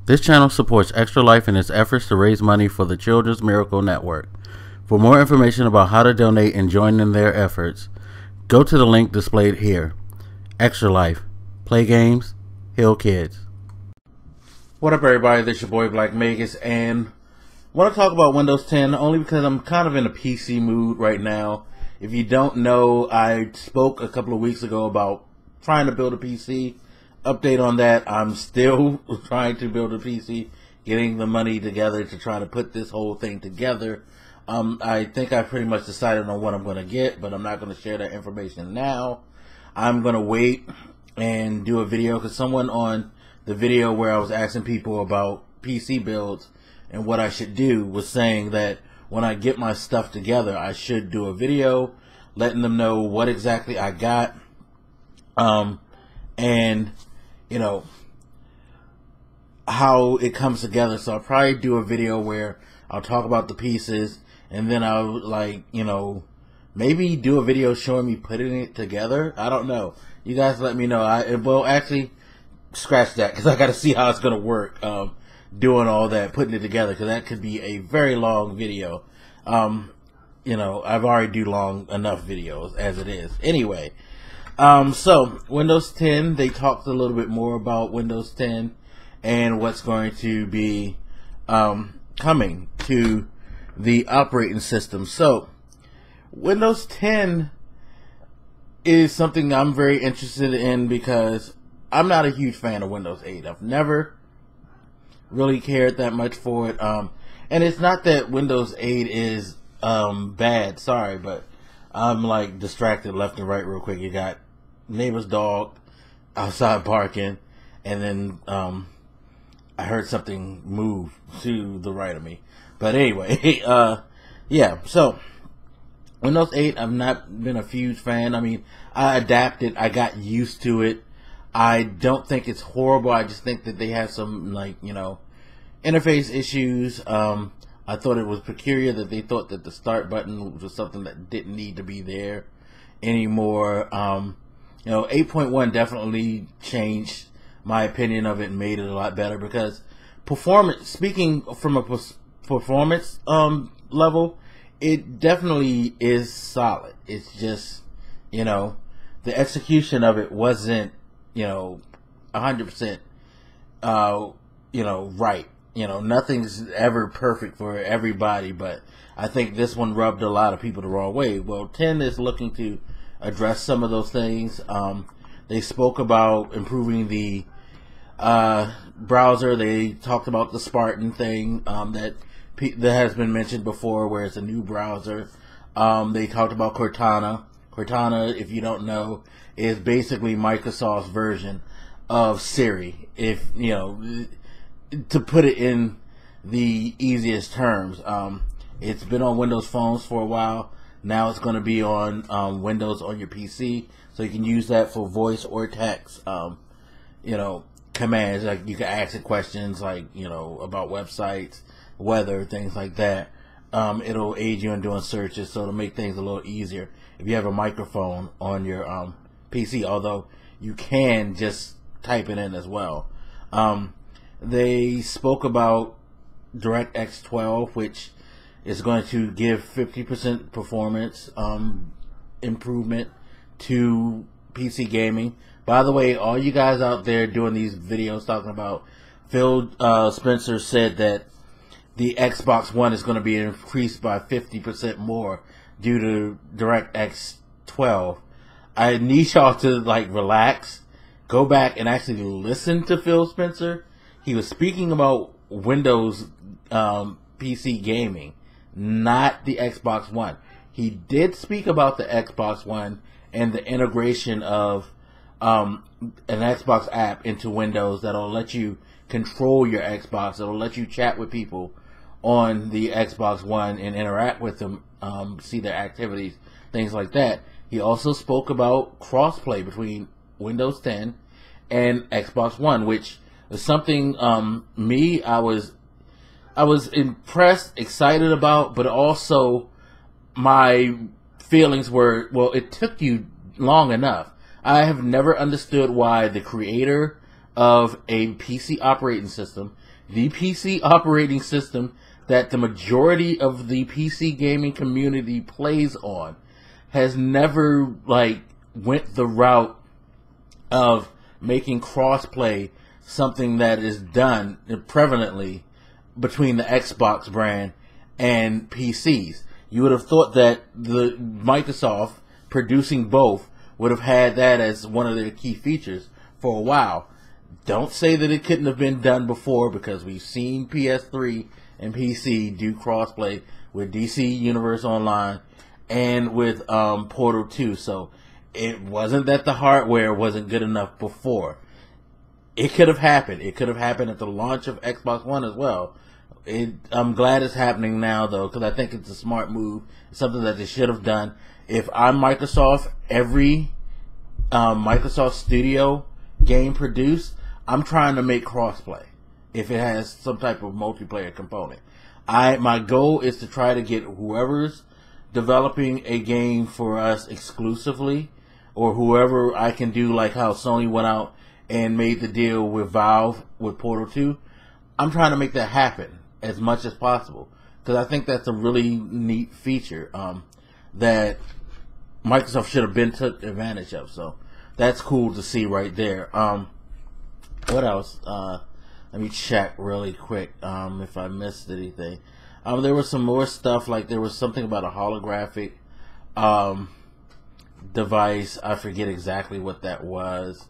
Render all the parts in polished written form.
This channel supports Extra Life in its efforts to raise money for the Children's Miracle Network. For more information about how to donate and join in their efforts, go to the link displayed here. Extra Life. Play games, heal kids. What up, everybody? This is your boy Black Magus, and I want to talk about Windows 10 only because I'm kind of in a PC mood right now. If you don't know, I spoke a couple of weeks ago about trying to build a PC. Update on that, I'm still trying to build a PC, getting the money together to try to put this whole thing together. I think I pretty much decided on what I'm going to get, but I'm not going to share that information now. I'm going to wait and do a video, because someone on the video where I was asking people about PC builds and what I should do was saying that when I get my stuff together, I should do a video letting them know what exactly I got, and you know, how it comes together. So I'll probably do a video where I'll talk about the pieces, and then I'll, like, you know, maybe do a video showing me putting it together. I don't know. You guys let me know. Well, actually, scratch that, because I got to see how it's going to work, doing all that, putting it together, because that could be a very long video. You know, I've already do long enough videos as it is. Anyway. So Windows 10, they talked a little bit more about Windows 10 and what's going to be coming to the operating system. So Windows 10 is something I'm very interested in, because I'm not a huge fan of Windows 8. I've never really cared that much for it. And it's not that Windows 8 is bad, sorry, but I'm like distracted left and right real quick. You got neighbor's dog outside barking, and then I heard something move to the right of me. But anyway, yeah, so Windows 8, I've not been a huge fan. I mean, I adapted, I got used to it. I don't think it's horrible. I just think that they have some, like, you know, interface issues. I thought it was peculiar that they thought that the start button was something that didn't need to be there anymore. You know, 8.1 definitely changed my opinion of it and made it a lot better, because performance, speaking from a performance level, it definitely is solid. It's just, you know, the execution of it wasn't, you know, 100%, you know, right. You know, nothing's ever perfect for everybody, but I think this one rubbed a lot of people the wrong way. Well, 10 is looking to address some of those things. They spoke about improving the browser. They talked about the Spartan thing that has been mentioned before, where it's a new browser. They talked about Cortana. Cortana, if you don't know, is basically Microsoft's version of Siri. If, you know, to put it in the easiest terms, it's been on Windows phones for a while. Now it's going to be on Windows on your PC, so you can use that for voice or text, you know, commands. Like, you can ask it questions, like, you know, about websites, weather, things like that. It'll aid you in doing searches, so it'll make things a little easier if you have a microphone on your PC, although you can just type it in as well. They spoke about DirectX 12, which is going to give 50% performance improvement to PC gaming. By the way, all you guys out there doing these videos talking about, Phil Spencer said that the Xbox One is going to be increased by 50% more due to DirectX 12. I need y'all to, like, relax, go back and actually listen to Phil Spencer. He was speaking about Windows PC gaming, not the Xbox One. He did speak about the Xbox One and the integration of an Xbox app into Windows that'll let you control your Xbox. It'll let you chat with people on the Xbox One and interact with them, see their activities, things like that. He also spoke about crossplay between Windows 10 and Xbox One, which is something I was impressed, excited about, but also my feelings were, well, it took you long enough. I have never understood why the creator of a PC operating system the PC operating system that the majority of the PC gaming community plays on has never like went the route of making crossplay something that is done prevalently between the Xbox brand and PCs. You would have thought that the Microsoft producing both would have had that as one of their key features for a while. Don't say that it couldn't have been done before, because we've seen PS3 and PC do crossplay with DC Universe Online and with Portal 2. So it wasn't that the hardware wasn't good enough before. It could have happened. It could have happened at the launch of Xbox One as well. I'm glad it's happening now, though, because I think it's a smart move. It's something that they should have done. If I'm Microsoft, every Microsoft Studio game produced, I'm trying to make crossplay if it has some type of multiplayer component. My goal is to try to get whoever's developing a game for us exclusively, or whoever I can do like how Sony went out and made the deal with Valve with Portal 2. I'm trying to make that happen as much as possible, because I think that's a really neat feature that Microsoft should have been took advantage of. So that's cool to see right there. What else? Let me check really quick if I missed anything. There was some more stuff, like there was something about a holographic device. I forget exactly what that was.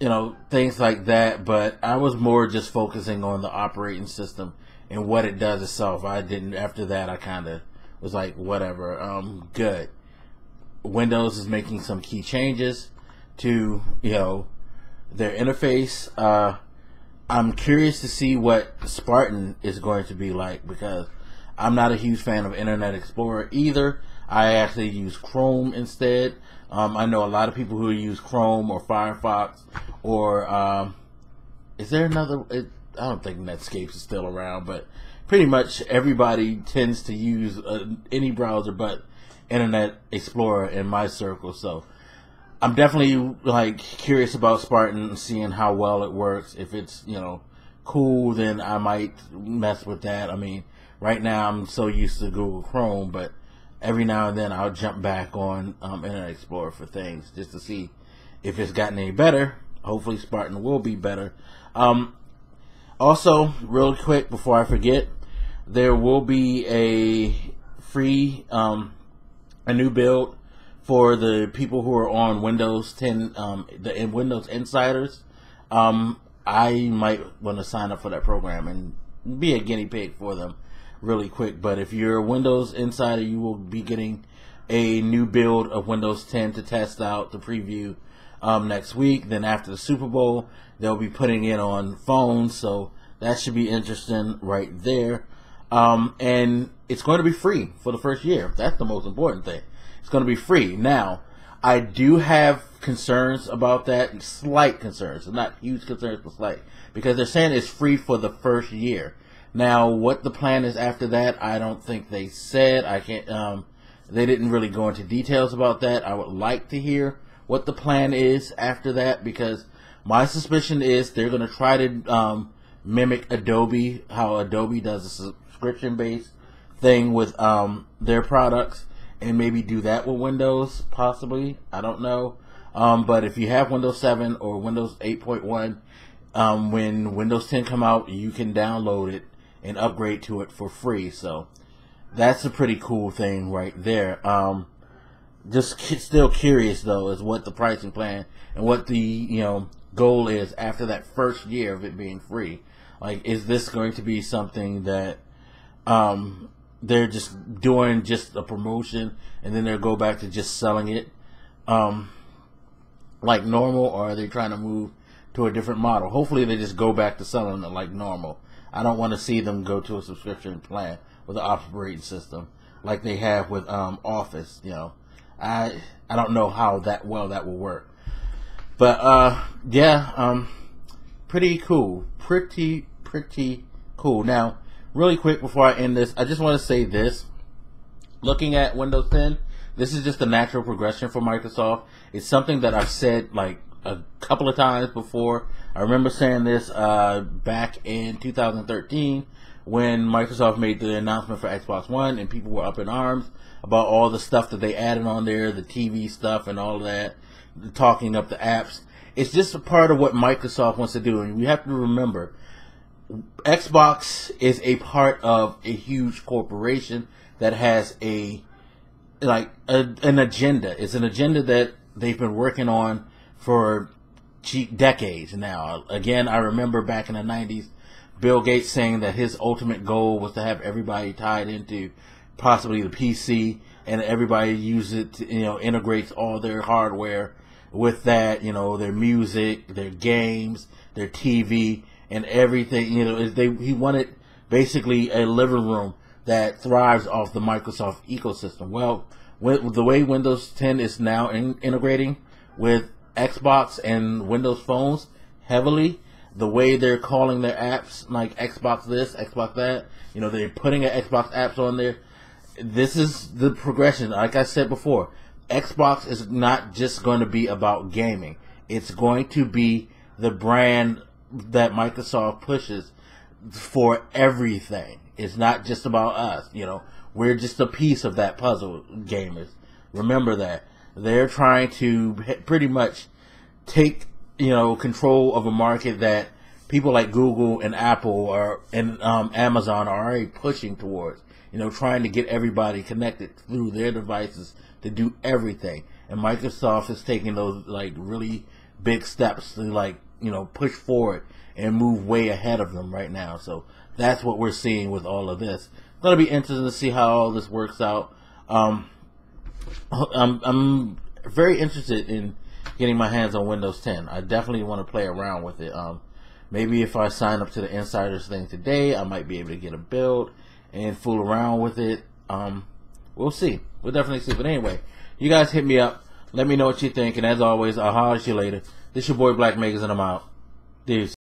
You know, things like that, but I was more just focusing on the operating system and what it does itself. After that, I kind of was like, whatever, good. Windows is making some key changes to, you know, their interface. I'm curious to see what Spartan is going to be like, because I'm not a huge fan of Internet Explorer either. I actually use Chrome instead. I know a lot of people who use Chrome or Firefox, or is there another? I don't think Netscape is still around, but pretty much everybody tends to use any browser but Internet Explorer in my circle. So I'm definitely like curious about Spartan and seeing how well it works. If it's, you know, cool, then I might mess with that. I mean, right now I'm so used to Google Chrome, but every now and then I'll jump back on Internet Explorer for things just to see if it's gotten any better. Hopefully Spartan will be better. Also, real quick before I forget, there will be a free, a new build for the people who are on Windows 10, the Windows Insiders. I might want to sign up for that program and be a guinea pig for them really quick. But if you're a Windows Insider, you will be getting a new build of Windows 10 to test out, to preview next week. Then after the Super Bowl, they'll be putting it on phones, so that should be interesting right there. And it's going to be free for the first year. That's the most important thing. It's going to be free. Now, I do have concerns about that, slight concerns, not huge concerns, but slight, because they're saying it's free for the first year. Now, what the plan is after that, I don't think they said. I can't. They didn't really go into details about that. I would like to hear what the plan is after that, because my suspicion is they're going to try to mimic Adobe, how Adobe does a subscription-based thing with their products, and maybe do that with Windows, possibly. I don't know. But if you have Windows 7 or Windows 8.1, when Windows 10 come out, you can download it and upgrade to it for free. So that's a pretty cool thing right there. Just still curious though, is what the pricing plan and what the, you know, goal is after that first year of it being free. Like, is this going to be something that they're just doing just a promotion and then they'll go back to just selling it like normal, or are they trying to move to a different model? Hopefully they just go back to selling it like normal. I don't want to see them go to a subscription plan with an operating system like they have with Office. You know, I don't know how that will work, but yeah, pretty cool, pretty cool. Now, really quick before I end this, I just want to say this: looking at Windows 10, this is just a natural progression for Microsoft. It's something that I've said like a couple of times before. I remember saying this back in 2013 when Microsoft made the announcement for Xbox One, and people were up in arms about all the stuff that they added on there, the TV stuff and all of that, talking up the apps. It's just a part of what Microsoft wants to do, and you have to remember, Xbox is a part of a huge corporation that has an agenda. It's an agenda that they've been working on for decades now. Again, I remember back in the 90s, Bill Gates saying that his ultimate goal was to have everybody tied into possibly the PC, and everybody use it to, integrates all their hardware with that, their music, their games, their TV, and everything. He wanted basically a living room that thrives off the Microsoft ecosystem. Well, with the way Windows 10 is now integrating with Xbox and Windows phones heavily, the way they're calling their apps like Xbox this, Xbox that, they're putting an Xbox apps on there. This is the progression. Like I said before, Xbox is not just going to be about gaming. It's going to be the brand that Microsoft pushes for everything. It's not just about us. We're just a piece of that puzzle, gamers. Remember that. They're trying to pretty much take, control of a market that people like Google and Apple and Amazon are already pushing towards. Trying to get everybody connected through their devices to do everything. And Microsoft is taking those really big steps to push forward and move way ahead of them right now. So that's what we're seeing with all of this. It's going to be interesting to see how all this works out. I'm very interested in getting my hands on Windows 10. I definitely want to play around with it. Maybe if I sign up to the Insiders thing today, I might be able to get a build and fool around with it. We'll see. We'll definitely see. But anyway, you guys hit me up. Let me know what you think. And as always, I'll holler at you later. This your boy Black Megas, and I'm out. Peace.